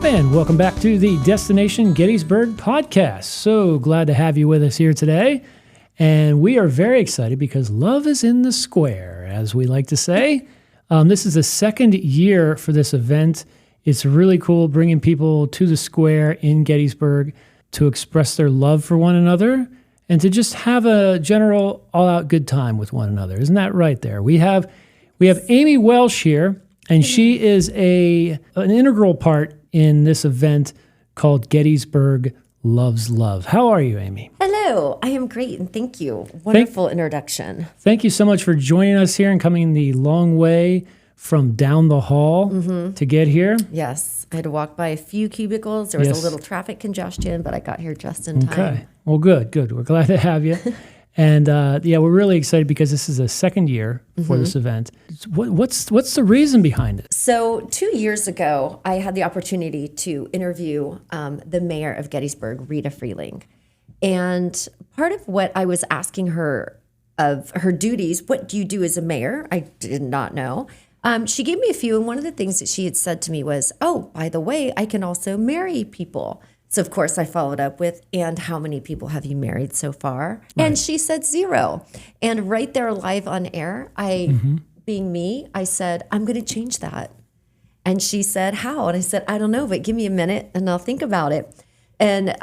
And welcome back to the Destination Gettysburg podcast. So glad to have you with us here today. And we are very excited because love is in the square, as we like to say. This is the second year for this event. It's really cool bringing people to the square in Gettysburg to express their love for one another and to just have a general all-out good time with one another. Isn't that right there? We have Amy Welsh here, and she is an integral part in this event called Gettysburg Loves Love. How are you, Amy? Hello, I am great, and thank you. Wonderful introduction. Thank you so much for joining us here and coming the long way from down the hall to get here. Yes, I had to walk by a few cubicles. There was a little traffic congestion, but I got here just in time. Okay, well, good. We're glad to have you. And we're really excited because this is the second year for this event. What's the reason behind it? So 2 years ago, I had the opportunity to interview the Mayor of Gettysburg, Rita Frealing. And part of what I was asking her of her duties, what do you do as a mayor? I did not know. She gave me a few, and one of the things that she had said to me was, oh, by the way, I can also marry people. So, of course, I followed up with, and how many people have you married so far? Right. And she said 0. And right there live on air, being me, I said, I'm going to change that. And she said, how? And I said, I don't know, but give me a minute and I'll think about it. And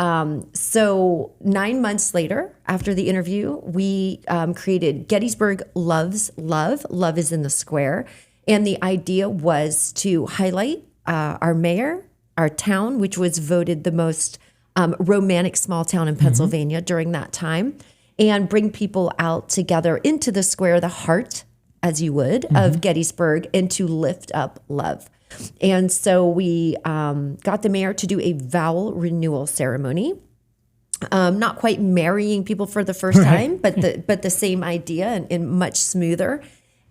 so 9 months later, after the interview, we created Gettysburg Loves Love. Love is in the square. And the idea was to highlight our mayor, our town, which was voted the most romantic small town in Pennsylvania during that time, and bring people out together into the square, the heart, as you would, of Gettysburg, and to lift up love. And so we got the mayor to do a vow renewal ceremony. Not quite marrying people for the first time, but the same idea and much smoother.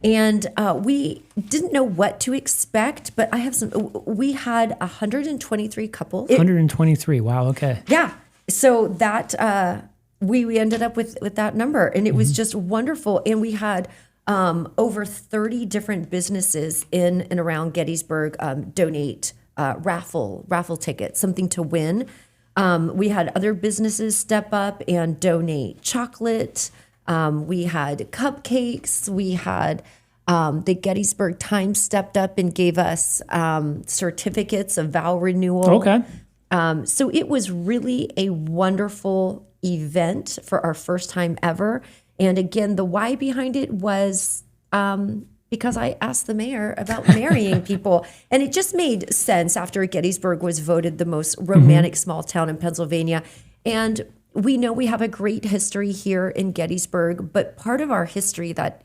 And we didn't know what to expect, but we had 123 couples. 123, wow, okay. Yeah, so that, we ended up with that number, and it was just wonderful. And we had over 30 different businesses in and around Gettysburg donate raffle tickets, something to win. We had other businesses step up and donate chocolate. We had cupcakes. We had the Gettysburg Times stepped up and gave us certificates of vow renewal. Okay. So it was really a wonderful event for our first time ever. And again, the why behind it was because I asked the mayor about marrying people. And it just made sense after Gettysburg was voted the most romantic small town in Pennsylvania. And we know we have a great history here in Gettysburg, but part of our history that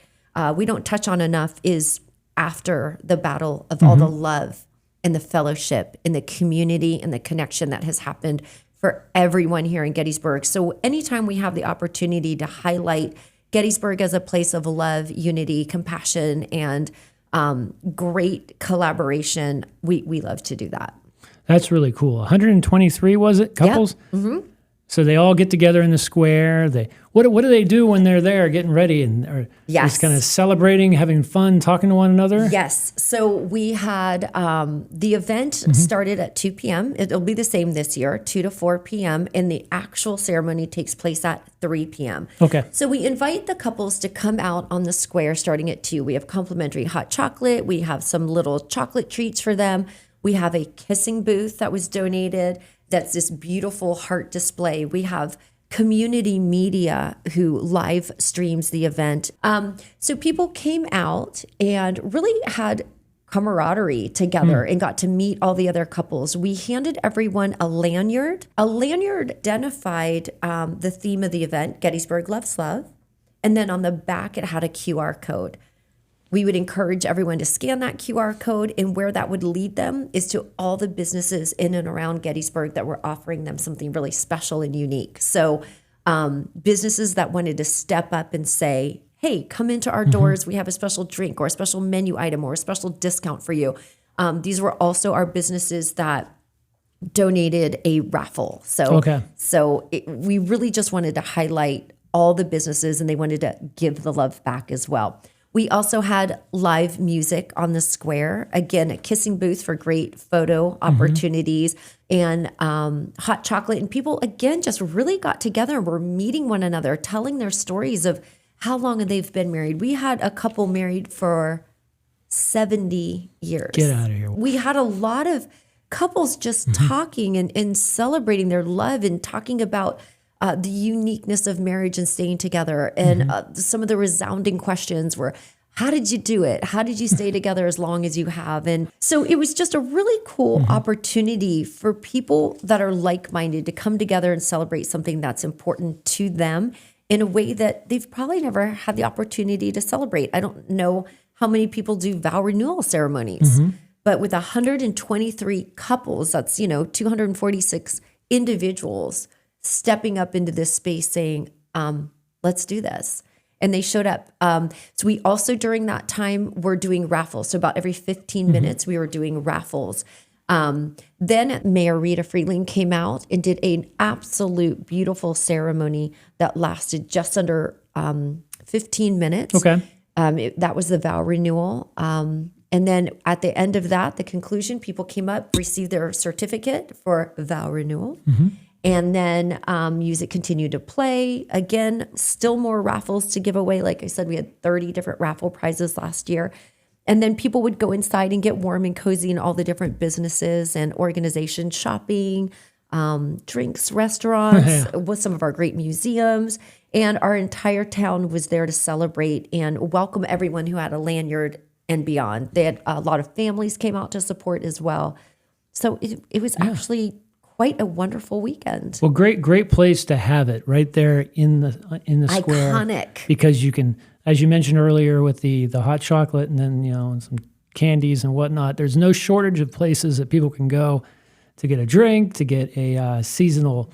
we don't touch on enough is after the battle of all the love and the fellowship and the community and the connection that has happened for everyone here in Gettysburg. So anytime we have the opportunity to highlight Gettysburg as a place of love, unity, compassion, and great collaboration, we love to do that. That's really cool. 123, was it, couples? Yeah. So they all get together in the square. What do they do when they're there getting ready and just kind of celebrating, having fun, talking to one another? Yes. So we had the event started at 2 p.m. It'll be the same this year, 2 to 4 p.m. And the actual ceremony takes place at 3 p.m. Okay. So we invite the couples to come out on the square starting at 2. We have complimentary hot chocolate. We have some little chocolate treats for them. We have a kissing booth that was donated. That's this beautiful heart display. We have community media who live streams the event. So people came out and really had camaraderie together and got to meet all the other couples. We handed everyone a lanyard. A lanyard identified the theme of the event, Gettysburg Loves Love. And then on the back, it had a QR code. We would encourage everyone to scan that QR code, and where that would lead them is to all the businesses in and around Gettysburg that were offering them something really special and unique. So businesses that wanted to step up and say, hey, come into our doors. We have a special drink or a special menu item or a special discount for you. These were also our businesses that donated a raffle. So we really just wanted to highlight all the businesses, and they wanted to give the love back as well. We also had live music on the square. Again, a kissing booth for great photo opportunities and hot chocolate. And people, again, just really got together and were meeting one another, telling their stories of how long they've been married. We had a couple married for 70 years. Get out of here. We had a lot of couples just talking and celebrating their love and talking about the uniqueness of marriage and staying together. And some of the resounding questions were, how did you do it? How did you stay together as long as you have? And so it was just a really cool opportunity for people that are like-minded to come together and celebrate something that's important to them in a way that they've probably never had the opportunity to celebrate. I don't know how many people do vow renewal ceremonies, but with 123 couples, that's, 246 individuals stepping up into this space saying, let's do this. And they showed up. So we also, during that time, were doing raffles. So about every 15 minutes, we were doing raffles. Then Mayor Rita Frealing came out and did an absolute beautiful ceremony that lasted just under 15 minutes. Okay. That was the vow renewal. And then at the end of that, the conclusion, people came up, received their certificate for vow renewal. And then music continued to play. Again, still more raffles to give away. Like I said, we had 30 different raffle prizes last year. And then people would go inside and get warm and cozy in all the different businesses and organizations, shopping, drinks, restaurants, with some of our great museums. And our entire town was there to celebrate and welcome everyone who had a lanyard and beyond. They had a lot of families came out to support as well. So it was actually quite a wonderful weekend. Well, great place to have it right there in the square. Iconic. Because you can, as you mentioned earlier, with the hot chocolate and then and some candies and whatnot. There's no shortage of places that people can go to get a drink, to get a seasonal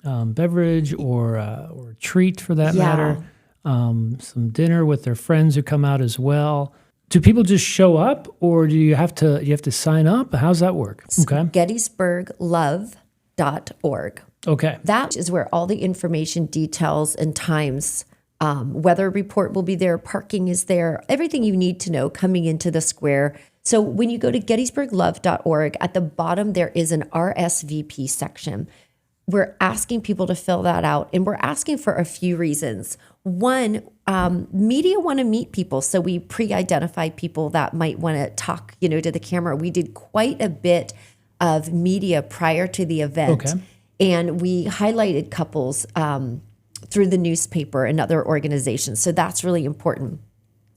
beverage or a treat for that matter. Some dinner with their friends who come out as well. Do people just show up, or do you have to sign up? How's that work? Okay. GettysburgLove.org. Okay. That is where all the information, details, and times, weather report will be there, parking is there, everything you need to know coming into the square. So when you go to GettysburgLove.org, at the bottom there is an RSVP section. We're asking people to fill that out, and we're asking for a few reasons. One, media want to meet people, so we pre-identify people that might want to talk, to the camera. We did quite a bit of media prior to the event, and we highlighted couples through the newspaper and other organizations. So that's really important.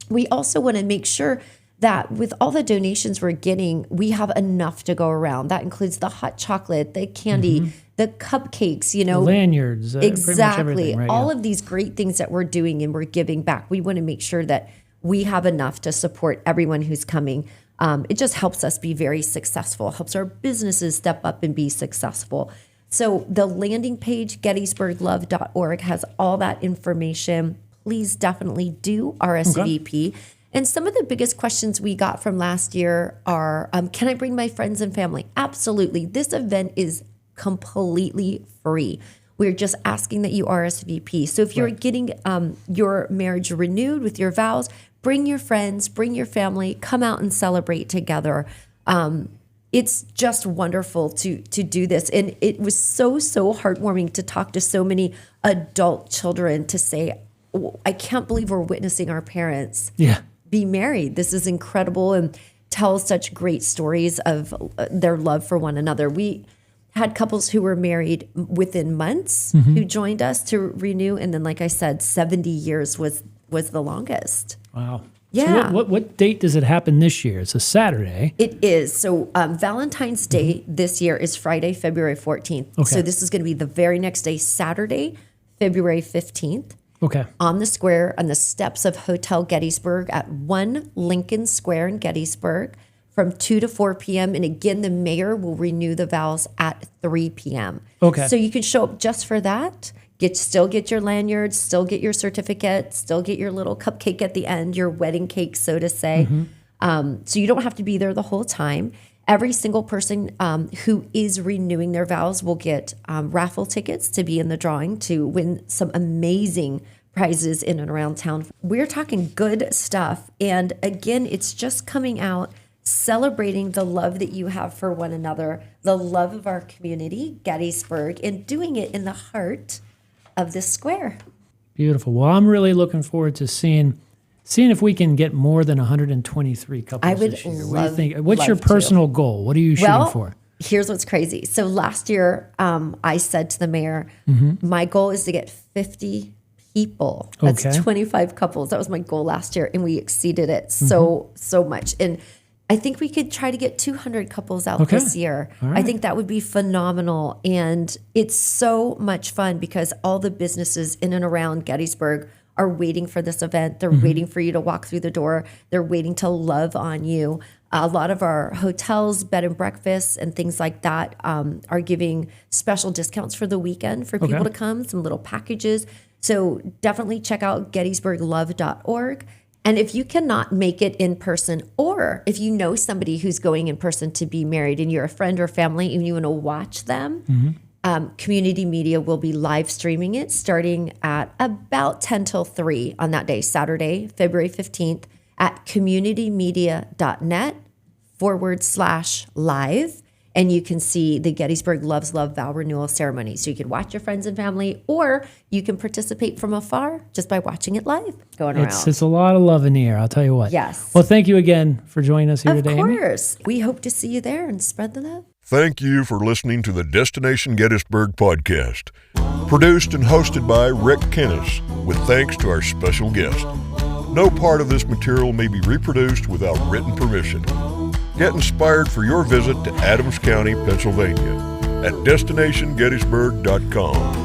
We also want to make sure that with all the donations we're getting, we have enough to go around. That includes the hot chocolate, the candy, the cupcakes, the lanyards, exactly. Right, all of these great things that we're doing and we're giving back. We want to make sure that we have enough to support everyone who's coming. It just helps us be very successful, helps our businesses step up and be successful. So the landing page, GettysburgLove.org, has all that information. Please definitely do RSVP. Okay. And some of the biggest questions we got from last year are, can I bring my friends and family? Absolutely. This event is completely free. We're just asking that you RSVP. So if you're getting your marriage renewed with your vows, bring your friends, bring your family, come out and celebrate together. It's just wonderful to do this. And it was so heartwarming to talk to so many adult children to say, oh, I can't believe we're witnessing our parents be married. This is incredible, and tell such great stories of their love for one another. We had couples who were married within months who joined us to renew. And then, like I said, 70 years was the longest. Wow. Yeah. So what date does it happen this year? It's a Saturday. It is. So Valentine's Day this year is Friday, February 14th. Okay. So this is going to be the very next day, Saturday, February 15th. Okay. On the square, on the steps of Hotel Gettysburg at 1 Lincoln Square in Gettysburg from 2 to 4 p.m. And again, the mayor will renew the vows at 3 p.m. Okay. So you can show up just for that. Still get your lanyards, still get your certificate, still get your little cupcake at the end, your wedding cake, so to say. So you don't have to be there the whole time. Every single person who is renewing their vows will get raffle tickets to be in the drawing to win some amazing prizes in and around town. We're talking good stuff. And again, it's just coming out, celebrating the love that you have for one another, the love of our community, Gettysburg, and doing it in the heart of this square. Beautiful. Well, I'm really looking forward to seeing if we can get more than 123 couples I would this year. love, What do you think? What's your love to. personal goal? What are you shooting for? Here's what's crazy. So last year, I said to the mayor, my goal is to get 50 people. That's Okay. 25 couples. That was my goal last year, and we exceeded it so much. And I think we could try to get 200 couples out Okay. this year. All right. I think that would be phenomenal. And it's so much fun because all the businesses in and around Gettysburg are waiting for this event. They're waiting for you to walk through the door. They're waiting to love on you. A lot of our hotels, bed and breakfasts, and things like that are giving special discounts for the weekend for people to come, some little packages. So definitely check out gettysburglove.org. And if you cannot make it in person, or if you know somebody who's going in person to be married and you're a friend or family and you want to watch them, community media will be live streaming it starting at about 10 till 3 on that day, Saturday, February 15th at communitymedia.net/live. And you can see the Gettysburg Loves Love vow renewal ceremony. So you can watch your friends and family, or you can participate from afar just by watching it live going around. It's a lot of love in the air, I'll tell you what. Yes. Well, thank you again for joining us here today, Of Amy. course. We hope to see you there and spread the love. Thank you for listening to the Destination Gettysburg podcast, produced and hosted by Rick Kennis, with thanks to our special guest. No part of this material may be reproduced without written permission. Get inspired for your visit to Adams County, Pennsylvania at destinationgettysburg.com.